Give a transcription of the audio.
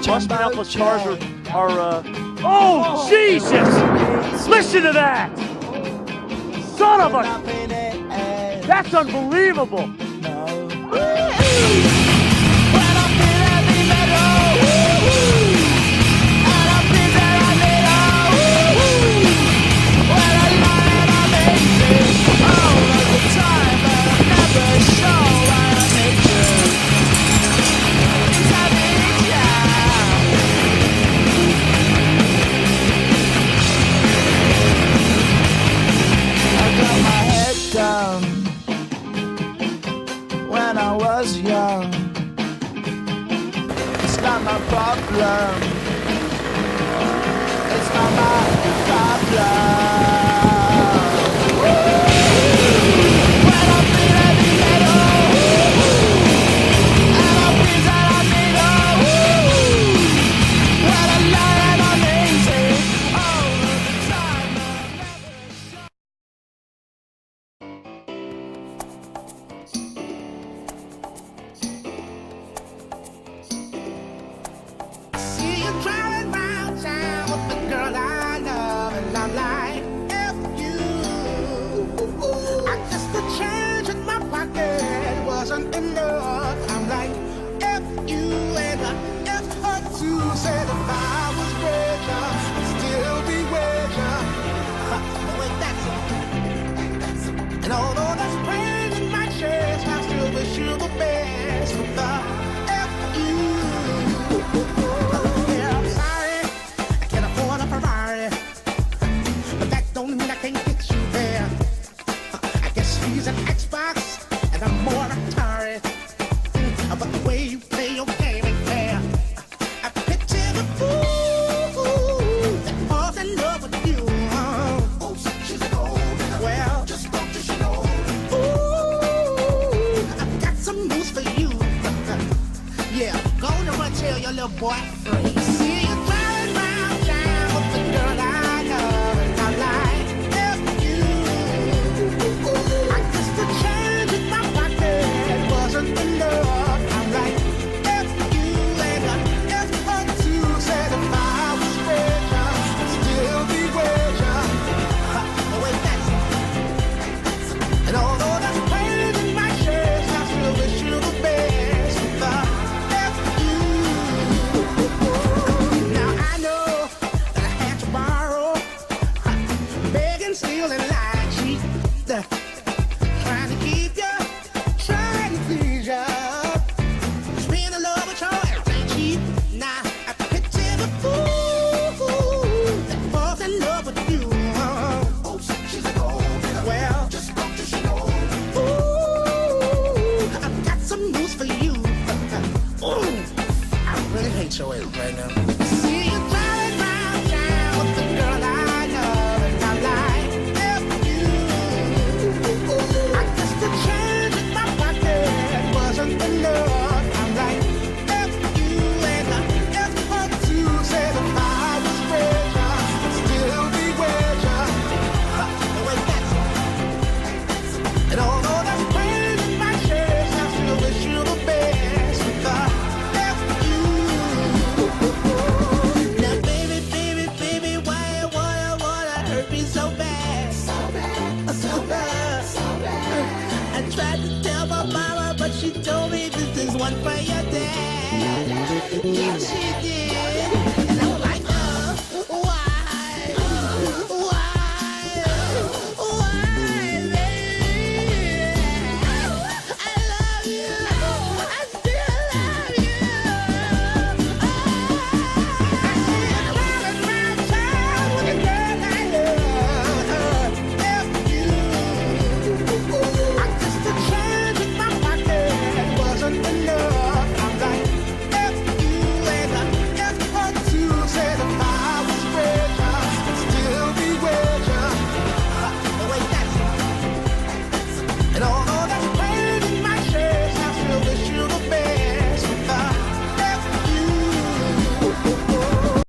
Busting up those cars are oh, Jesus! Listen to that! Son of a... That's unbelievable! When I was young, it's not my problem. It's not my problem. When I'm feeling the metal, and I'm that I need when I lie and I'm easy all of the time. See you driving round town with the girl I love, and I'm like, F you. I guess the change in my pocket wasn't enough. I'm like, F you, and I F her too. Said if I was richer, I'd still be richer. But wait, that's it. And although there's pain in my chest, I still wish you the best with the F you. Yeah, I'm sorry, I can't afford a Ferrari, but that don't mean I can't get you there. I guess she's an Xbox, and I'm more Atari. But the way you play your game ain't fair. I picture the fool that falls in love with you. Oh, she's an old well, just don't you know. Ooh, I've got some news for you. Yeah, go to run tell your little boy free. See you driving round town with the girl I love, and I'm like, F you. I guess the change in my pocket wasn't enough. I'm like, F you, and I F her too. Said if I was richer, I'd still be richer. But wait, that's it. And although there's pain in my chest, I still wish you the best with the F you. Now I know that I had to borrow, begging, stealing, lying, cheat, trying to keep you, trying to please you. Being in love with your everything cheap. Now I picture the fool that falls in love with you. Oh, she's an old well, just don't you know. Ooh, I've got some news for you. Ooh, I really hate your ass right now. See you driving round town with the girl I love, and I'm like, F you. I guess the change in my pocket wasn't enough. I'm like, F you, and I F her too. Said if I was richer, I'd still be richer. Wait, that's it. And although there's pain in my chest, I still wish you the best with the F you. Now, baby, baby, baby, why you wanna hurt me so bad? So bad, so bad, so bad. I tried to tell my mama, but she told me this is one for your dad. Yeah, she did.